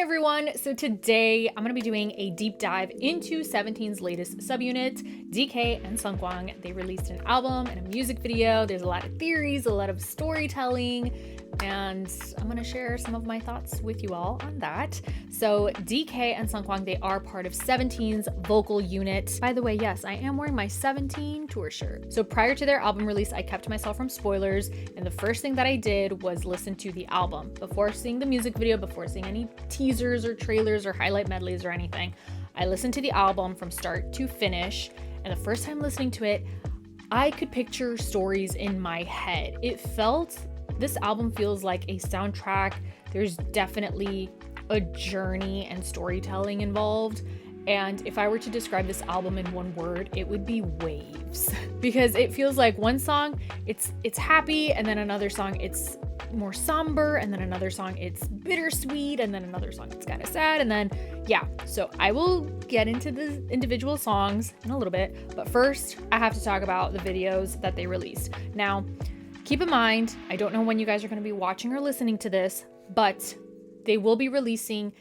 everyone! So today I'm going to be doing a deep dive into 17's latest subunit, DK and Seungkwan. They released an album and a music video. There's a lot of theories, a lot of storytelling, and I'm going to share some of my thoughts with you all on that. So DK and Seungkwan, they are part of 17's vocal unit. By the way, yes, I am wearing my 17 tour shirt. So prior to their album release, I kept myself from spoilers, and the first thing that I did was listen to the album before seeing the music video, before seeing any teasers or trailers or highlight medleys or anything. I listened to the album from start to finish, and the first time listening to it, I could picture stories in my head. This album feels like a soundtrack. There's definitely a journey and storytelling involved. And if I were to describe this album in one word, it would be waves. Because it feels like one song, it's happy, and then another song, it's more somber, and then another song, it's bittersweet, and then another song, it's kind of sad, and then, yeah. So I will get into the individual songs in a little bit, but first, I have to talk about the videos that they released. Now, keep in mind, I don't know when you guys are going to be watching or listening to this, but they will be releasing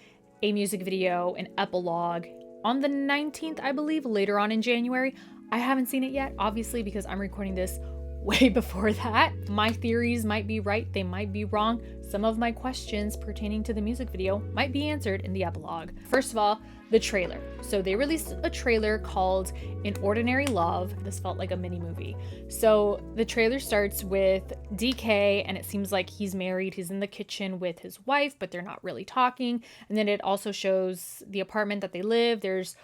a music video, an epilogue, on the 19th, I believe, later on in January. I haven't seen it yet, obviously, because I'm recording this way before that. My theories might be right, they might be wrong. Some of my questions pertaining to the music video might be answered in the epilogue. First of all, the trailer. So they released a trailer called An Ordinary Love. This felt like a mini movie. So the trailer starts with DK, and it seems like he's married. He's in the kitchen with his wife, but they're not really talking. And then it also shows the apartment that they live. There's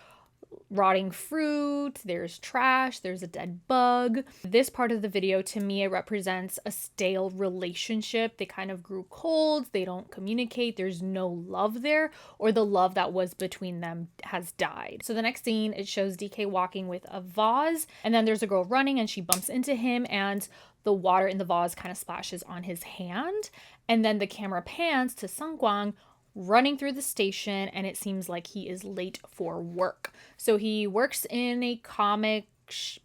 rotting fruit, there's trash, there's a dead bug. This part of the video, to me, it represents a stale relationship. They kind of grew cold, they don't communicate, there's no love there, or the love that was between them has died. So the next scene, it shows DK walking with a vase, and then there's a girl running and she bumps into him, and the water in the vase kind of splashes on his hand. And then the camera pans to Seungkwan running through the station, and it seems like he is late for work. So he works in a comic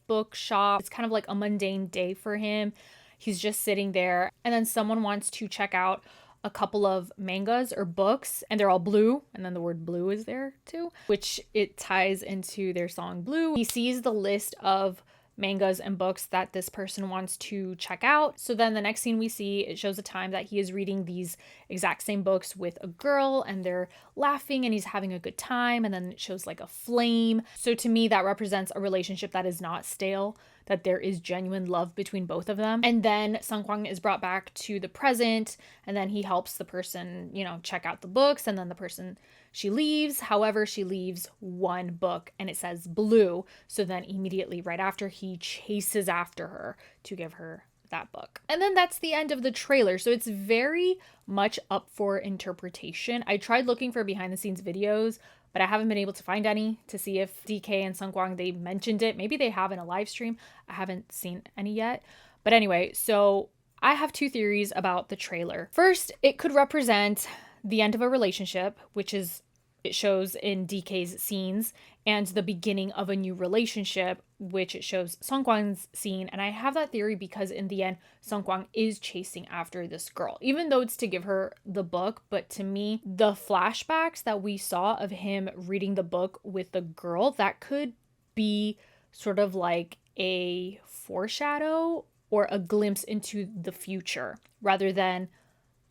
book shop. It's kind of like a mundane day for him. He's just sitting there, and then someone wants to check out a couple of mangas or books, and they're all blue, and then the word blue is there too, which it ties into their song Blue. He sees the list of mangas and books that this person wants to check out. So then the next scene we see, it shows a time that he is reading these exact same books with a girl, and they're laughing and he's having a good time, and then it shows like a flame. So to me, that represents a relationship that is not stale, that there is genuine love between both of them. And then Seungkwan is brought back to the present, and then he helps the person, check out the books, and then the person, she leaves. However, she leaves one book and it says blue. So then immediately right after, he chases after her to give her that book. And then that's the end of the trailer. So it's very much up for interpretation. I tried looking for behind the scenes videos, but I haven't been able to find any to see if DK and Seungkwan, they mentioned it. Maybe they have in a live stream. I haven't seen any yet. But anyway, so I have two theories about the trailer. First, it could represent the end of a relationship, which is, it shows in DK's scenes, and the beginning of a new relationship, which it shows Seungkwan's scene. And I have that theory because in the end, Seungkwan is chasing after this girl, even though it's to give her the book. But to me, the flashbacks that we saw of him reading the book with the girl, that could be sort of like a foreshadow or a glimpse into the future rather than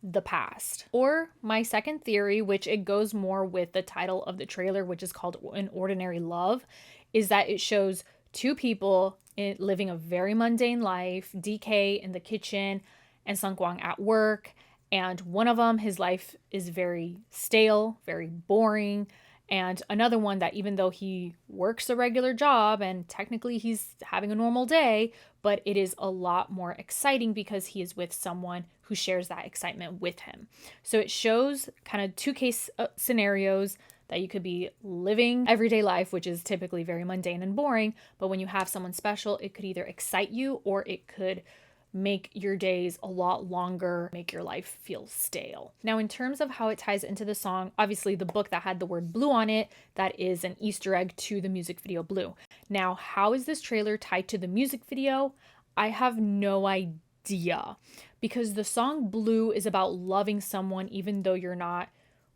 the past. Or my second theory, which it goes more with the title of the trailer, which is called An Ordinary Love, is that it shows two people living a very mundane life, DK in the kitchen and Seungkwan at work, and one of them, his life is very stale, very boring, and another one that even though he works a regular job and technically he's having a normal day, but it is a lot more exciting because he is with someone who shares that excitement with him. So it shows kind of two case scenarios that you could be living everyday life, which is typically very mundane and boring, but when you have someone special, it could either excite you or it could make your days a lot longer, make your life feel stale. Now, in terms of how it ties into the song, obviously the book that had the word blue on it, that is an Easter egg to the music video Blue. Now, how is this trailer tied to the music video? I have no idea, because the song Blue is about loving someone even though you're not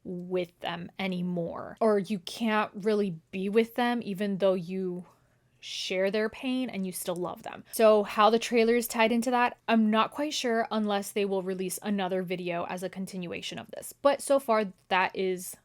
with them anymore, or you can't really be with them even though you share their pain and you still love them. So how the trailer is tied into that, I'm not quite sure unless they will release another video as a continuation of this. But so far, that is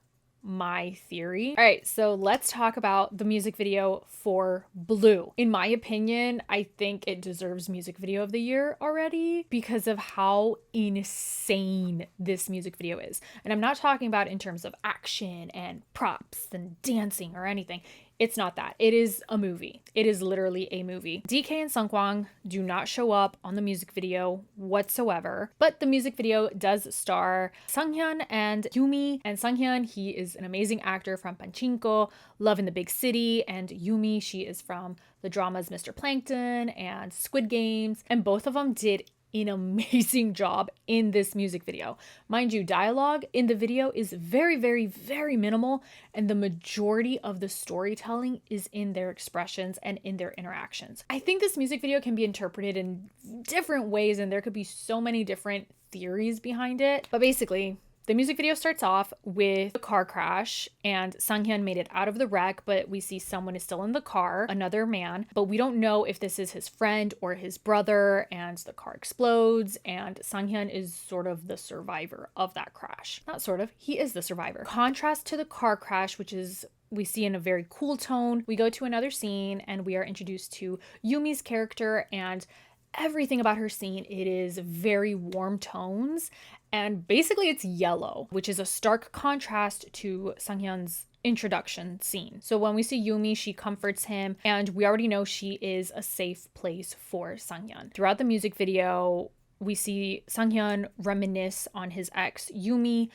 my theory. All right, so let's talk about the music video for Blue. In my opinion, I think it deserves music video of the year already because of how insane this music video is. And I'm not talking about in terms of action and props and dancing or anything. It's not that. It is a movie. It is literally a movie. DK and Seungkwan do not show up on the music video whatsoever, but the music video does star Sanghyun and Youmi. And Sanghyun, he is an amazing actor from Pachinko, Love in the Big City, and Youmi, she is from the dramas Mr. Plankton and Squid Games, and both of them did an amazing job in this music video. Mind you, dialogue in the video is very, very, very minimal, and the majority of the storytelling is in their expressions and in their interactions. I think this music video can be interpreted in different ways, and there could be so many different theories behind it. But basically, the music video starts off with a car crash, and Sanghyun made it out of the wreck, but we see someone is still in the car, another man, but we don't know if this is his friend or his brother, and the car explodes, and Sanghyun is sort of the survivor of that crash. Not sort of, he is the survivor. Contrast to the car crash, which is we see in a very cool tone, we go to another scene, and we are introduced to Yumi's character, and everything about her scene, it is very warm tones, and basically it's yellow, which is a stark contrast to Sanghyun's introduction scene. So when we see Youmi, she comforts him, and we already know she is a safe place for Sanghyun. Throughout the music video, we see Sanghyun reminisce on his ex Youmi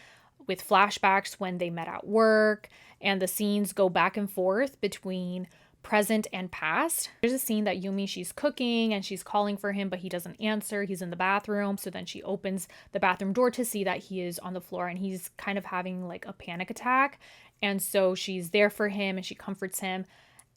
with flashbacks when they met at work, and the scenes go back and forth between present and past. There's a scene that Youmi, she's cooking and she's calling for him, but he doesn't answer. He's in the bathroom. So then she opens the bathroom door to see that he is on the floor and he's kind of having like a panic attack. And so she's there for him and she comforts him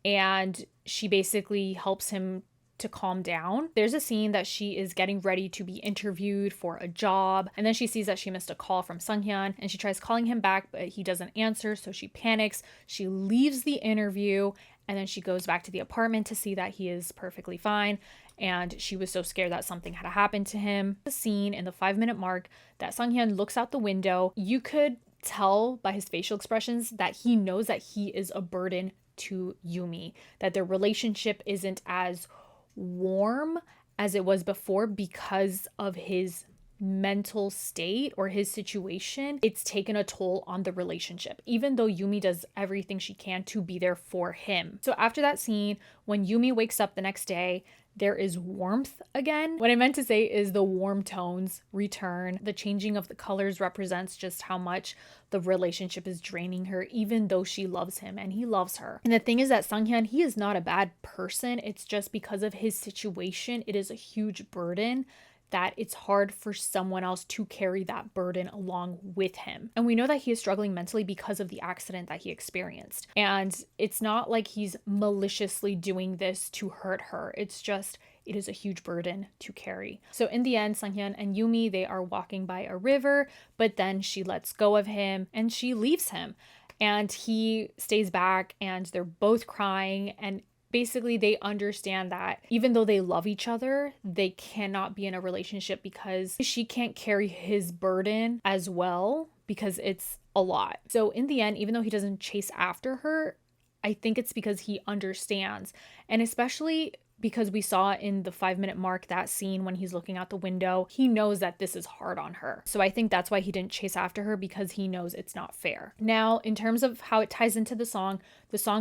and she basically helps him to calm down. There's a scene that she is getting ready to be interviewed for a job, and then she sees that she missed a call from Sanghyun, and she tries calling him back, but he doesn't answer, so she panics. She leaves the interview, and then she goes back to the apartment to see that he is perfectly fine, and she was so scared that something had happened to him. The scene in the 5-minute mark that Sanghyun looks out the window, you could tell by his facial expressions that he knows that he is a burden to Youmi, that their relationship isn't as warm as it was before because of his mental state or his situation. It's taken a toll on the relationship, even though Youmi does everything she can to be there for him. So after that scene, when Youmi wakes up the next day, there is warmth again. What I meant to say is the warm tones return. The changing of the colors represents just how much the relationship is draining her, even though she loves him and he loves her. And the thing is that Sanghyun, he is not a bad person. It's just because of his situation, it is a huge burden that it's hard for someone else to carry that burden along with him. And we know that he is struggling mentally because of the accident that he experienced. And it's not like he's maliciously doing this to hurt her. It's just, it is a huge burden to carry. So in the end, Sanghyun and Youmi, they are walking by a river, but then she lets go of him and she leaves him. And he stays back and they're both crying, and basically, they understand that even though they love each other, they cannot be in a relationship because she can't carry his burden as well because it's a lot. So in the end, even though he doesn't chase after her, I think it's because he understands. And especially because we saw in the 5-minute mark, that scene when he's looking out the window, he knows that this is hard on her. So I think that's why he didn't chase after her, because he knows it's not fair. Now, in terms of how it ties into the song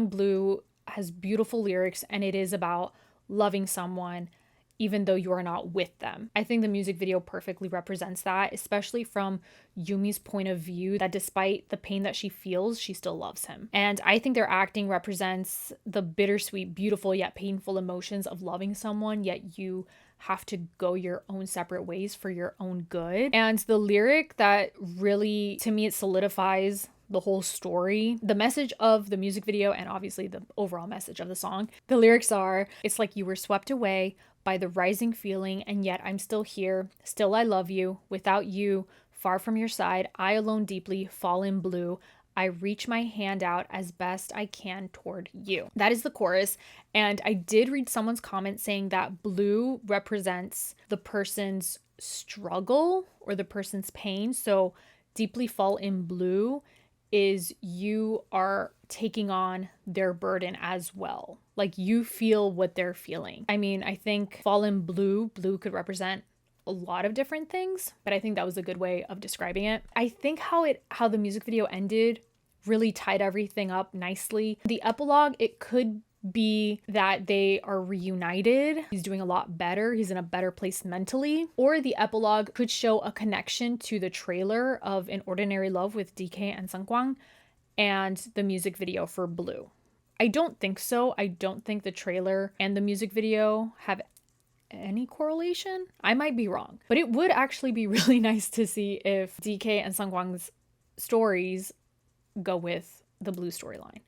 Blue has beautiful lyrics, and it is about loving someone even though you are not with them. I think the music video perfectly represents that, especially from Yumi's point of view, that despite the pain that she feels, she still loves him. And I think their acting represents the bittersweet, beautiful yet painful emotions of loving someone, yet you have to go your own separate ways for your own good. And the lyric that really, to me, it solidifies the whole story, the message of the music video, and obviously the overall message of the song. The lyrics are, it's like you were swept away by the rising feeling, and yet I'm still here. Still I love you. Without you, far from your side, I alone deeply fall in blue. I reach my hand out as best I can toward you. That is the chorus. And I did read someone's comment saying that blue represents the person's struggle or the person's pain. So deeply fall in blue is you are taking on their burden as well. Like you feel what they're feeling. I mean, I think fall in blue could represent a lot of different things, but I think that was a good way of describing it. I think how the music video ended really tied everything up nicely. The epilogue, it could be that they are reunited. He's doing a lot better. He's in a better place mentally. Or the epilogue could show a connection to the trailer of An Ordinary Love with DK and Seungkwan and the music video for Blue. I don't think so. I don't think the trailer and the music video have any correlation. I might be wrong, but it would actually be really nice to see if DK and Seungkwan's stories go with the Blue storyline,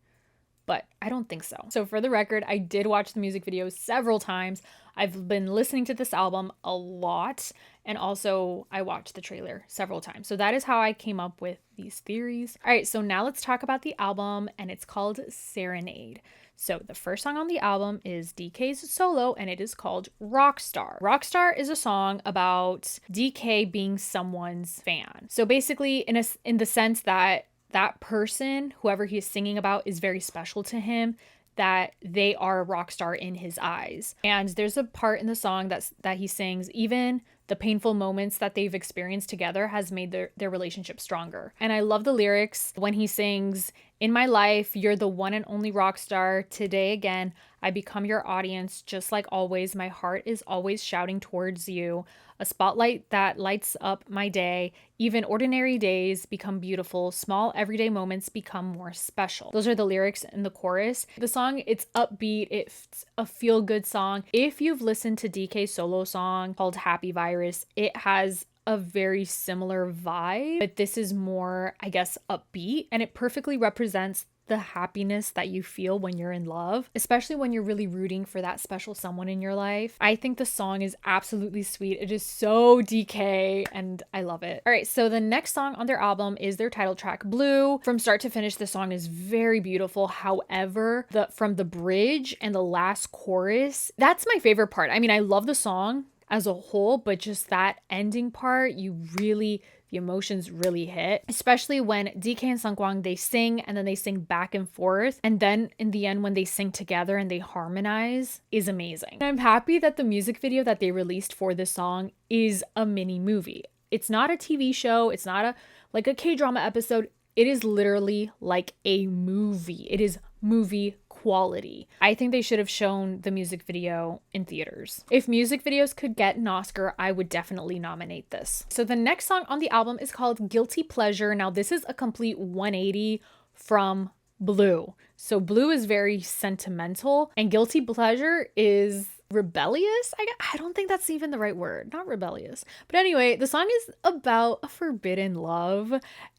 but I don't think so. So for the record, I did watch the music video several times. I've been listening to this album a lot, and also I watched the trailer several times. So that is how I came up with these theories. All right, so now let's talk about the album, and it's called Serenade. So the first song on the album is DK's solo, and it is called Rockstar. Rockstar is a song about DK being someone's fan. So basically in the sense that that person, whoever he is singing about, is very special to him, that they are a rock star in his eyes. And there's a part in the song that he sings, even the painful moments that they've experienced together has made their relationship stronger. And I love the lyrics when he sings, "In my life, you're the one and only rock star. Today again, I become your audience. Just like always, my heart is always shouting towards you. A spotlight that lights up my day. Even ordinary days become beautiful. Small everyday moments become more special." Those are the lyrics in the chorus. The song, it's upbeat. It's a feel-good song. If you've listened to DK's solo song called Happy Virus, it has a very similar vibe, but this is more, I guess, upbeat, and it perfectly represents the happiness that you feel when you're in love, especially when you're really rooting for that special someone in your life. I think the song is absolutely sweet. It is so DK and I love it. All right, so the next song on their album is their title track, Blue. From start to finish, the song is very beautiful. However, from the bridge and the last chorus, that's my favorite part. I mean, I love the song as a whole, but just that ending part, the emotions really hit, especially when DK and Seungkwan, they sing and then they sing back and forth. And then in the end, when they sing together and they harmonize, is amazing. And I'm happy that the music video that they released for this song is a mini movie. It's not a TV show. It's not like a K-drama episode. It is literally like a movie. It is movie quality. I think they should have shown the music video in theaters. If music videos could get an Oscar, I would definitely nominate this. So the next song on the album is called Guilty Pleasure. Now this is a complete 180 from Blue. So Blue is very sentimental and Guilty Pleasure is rebellious. I don't think that's even the right word. Not rebellious. But anyway, the song is about a forbidden love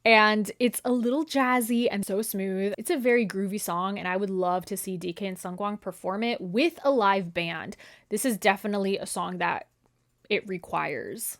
and it's a little jazzy and so smooth. It's a very groovy song and I would love to see DK and Seungkwan perform it with a live band. This is definitely a song that it requires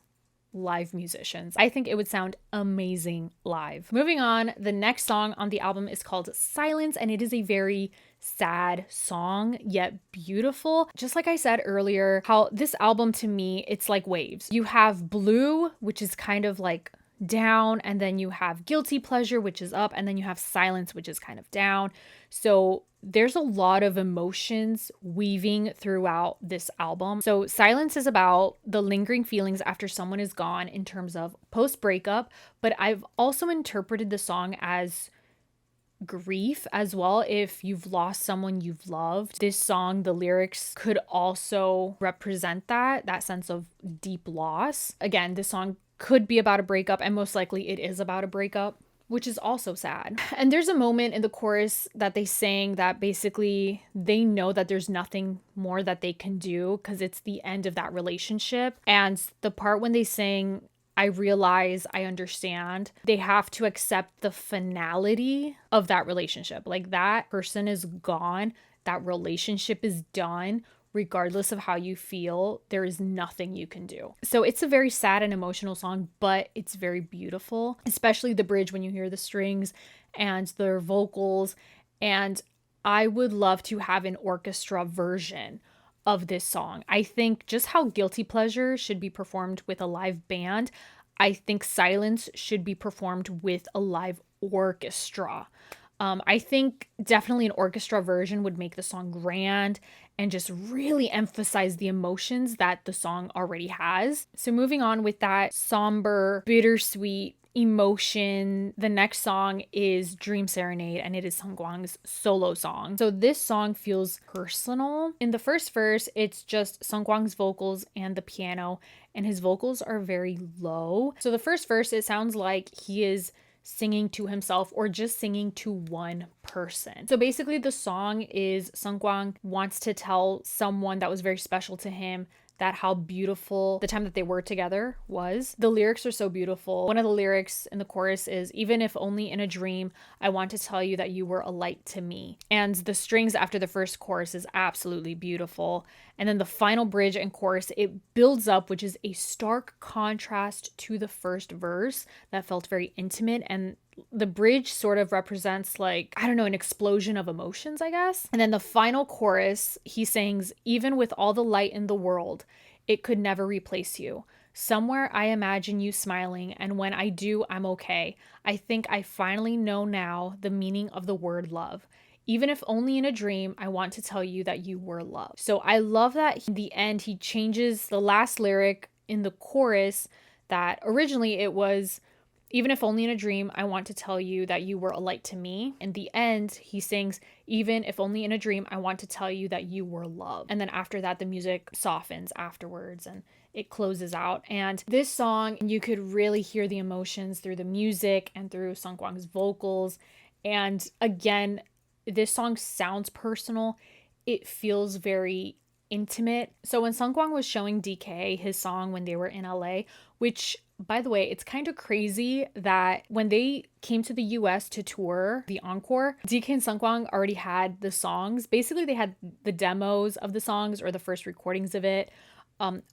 live musicians. I think it would sound amazing live. Moving on, the next song on the album is called Silence and it is a very sad song, yet beautiful. Just like I said earlier, how this album to me, it's like waves. You have Blue, which is kind of like down, and then you have Guilty Pleasure, which is up, and then you have Silence, which is kind of down. So there's a lot of emotions weaving throughout this album. So Silence is about the lingering feelings after someone is gone in terms of post-breakup, but I've also interpreted the song as grief as well. If you've lost someone you've loved, this song, the lyrics could also represent that sense of deep loss. Again, this song could be about a breakup and most likely it is about a breakup, which is also sad. And there's a moment in the chorus that they sing that basically they know that there's nothing more that they can do because it's the end of that relationship. And the part when they sing, I realize, I understand, they have to accept the finality of that relationship. Like that person is gone, that relationship is done. regardless of how you feel, there is nothing you can do. So it's a very sad and emotional song, but it's very beautiful, especially the bridge when you hear the strings and the vocals. And I would love to have an orchestra version of this song. I think just how Guilty Pleasure should be performed with a live band, I think Silence should be performed with a live orchestra. I think definitely an orchestra version would make the song grand and just really emphasize the emotions that the song already has. So moving on with that somber, bittersweet emotion, the next song is Dream Serenade, and it is Seungkwan's solo song. So this song feels personal. In the first verse, it's just Seungkwan's vocals and the piano, and his vocals are very low. So the first verse, it sounds like he is singing to himself or just singing to one person. So basically the song is Seungkwan wants to tell someone that was very special to him that how beautiful the time that they were together was. The lyrics are so beautiful. One of the lyrics in the chorus is, "Even if only in a dream, I want to tell you that you were a light to me." And the strings after the first chorus is absolutely beautiful. And then the final bridge and chorus, it builds up, which is a stark contrast to the first verse that felt very intimate. And the bridge sort of represents, like, I don't know, an explosion of emotions, I guess. And then the final chorus, he sings, "Even with all the light in the world, it could never replace you. Somewhere I imagine you smiling, and when I do, I'm okay. I think I finally know now the meaning of the word love. Even if only in a dream, I want to tell you that you were loved." So I love that in the end, he changes the last lyric in the chorus that originally it was, "Even if only in a dream, I want to tell you that you were a light to me." In the end, he sings, "Even if only in a dream, I want to tell you that you were loved." And then after that, the music softens afterwards and it closes out. And this song, you could really hear the emotions through the music and through Seungkwan's vocals. And again, this song sounds personal. It feels very intimate. So when Seungkwan was showing DK his song when they were in LA, which, by the way, it's kind of crazy that when they came to the US to tour the encore, DK and Seungkwan already had the songs. Basically, they had the demos of the songs or the first recordings of it.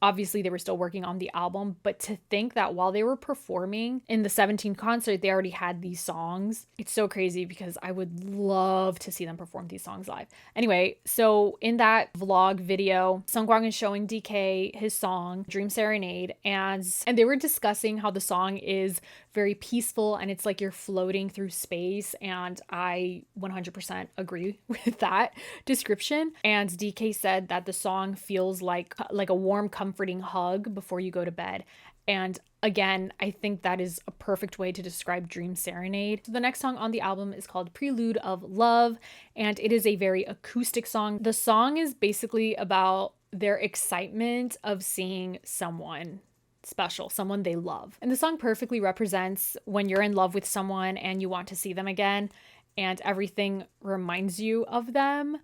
Obviously, they were still working on the album, but to think that while they were performing in the 17 concert, they already had these songs. It's so crazy because I would love to see them perform these songs live. Anyway, so in that vlog video, Seungkwan is showing DK his song, Dream Serenade, and they were discussing how the song is very peaceful and it's like you're floating through space, and I 100% agree with that description. And DK said that the song feels like a warm, comforting hug before you go to bed. And again, I think that is a perfect way to describe Dream Serenade. So the next song on the album is called Prelude of Love, and it is a very acoustic song. The song is basically about their excitement of seeing someone special, someone they love. And the song perfectly represents when you're in love with someone and you want to see them again and everything reminds you of them.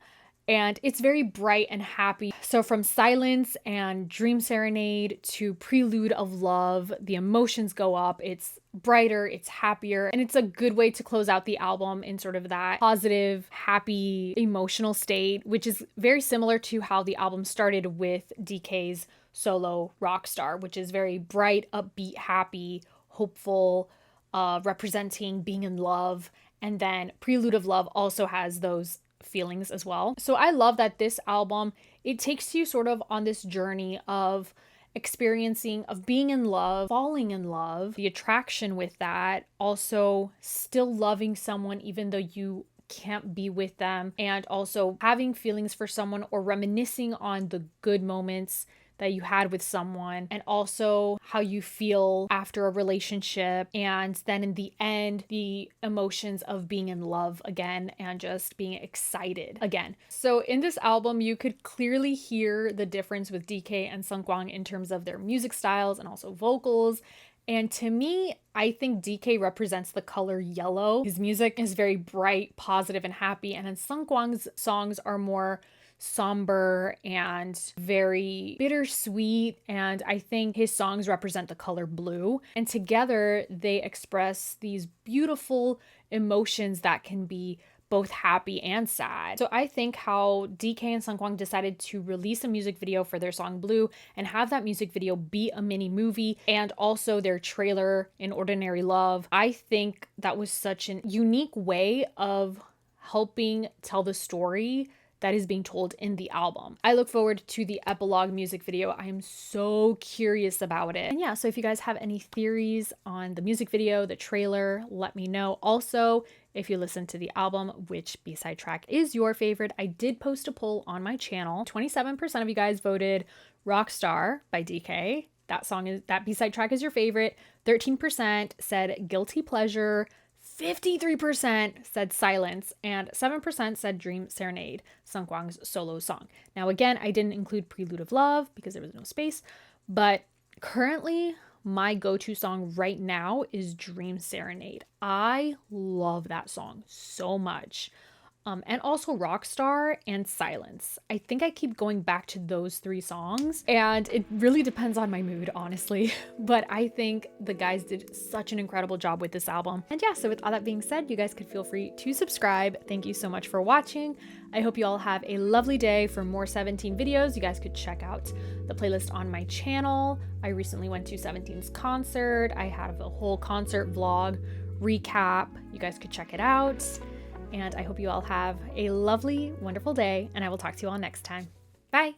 And it's very bright and happy. So from Silence and Dream Serenade to Prelude of Love, the emotions go up. It's brighter, it's happier, and it's a good way to close out the album in sort of that positive, happy, emotional state, which is very similar to how the album started with DK's solo Rockstar, which is very bright, upbeat, happy, hopeful, representing being in love. And then Prelude of Love also has those feelings as well. So I love that this album, it takes you sort of on this journey of experiencing, of being in love, falling in love, the attraction with that, also still loving someone even though you can't be with them, and also having feelings for someone or reminiscing on the good moments that you had with someone, and also how you feel after a relationship, and then in the end, the emotions of being in love again and just being excited again. So in this album, you could clearly hear the difference with DK and Seungkwan in terms of their music styles and also vocals. And to me, I think DK represents the color yellow. His music is very bright, positive, and happy, and then Seungkwan's songs are more somber and very bittersweet, and I think his songs represent the color blue, and together they express these beautiful emotions that can be both happy and sad. So I think how DK and Seungkwan decided to release a music video for their song Blue and have that music video be a mini movie, and also their trailer in Ordinary Love, I think that was such an unique way of helping tell the story that is being told in the album. I look forward to the epilogue music video. I am so curious about it. And yeah, so if you guys have any theories on the music video, the trailer, let me know. Also, if you listen to the album, which B-side track is your favorite? I did post a poll on my channel. 27% of you guys voted Rockstar by DK. That B-side track is your favorite. 13% said Guilty Pleasure. 53% said Silence, and 7% said Dream Serenade, Seungkwan's solo song. Now again, I didn't include Prelude of Love because there was no space, but currently my go-to song right now is Dream Serenade. I love that song so much. And also Rockstar and Silence. I think I keep going back to those three songs, and it really depends on my mood, honestly. But I think the guys did such an incredible job with this album. And yeah, so with all that being said, you guys could feel free to subscribe. Thank you so much for watching. I hope you all have a lovely day. For more 17 videos, you guys could check out the playlist on my channel. I recently went to 17's concert. I have a whole concert vlog recap. You guys could check it out. And I hope you all have a lovely, wonderful day, and I will talk to you all next time.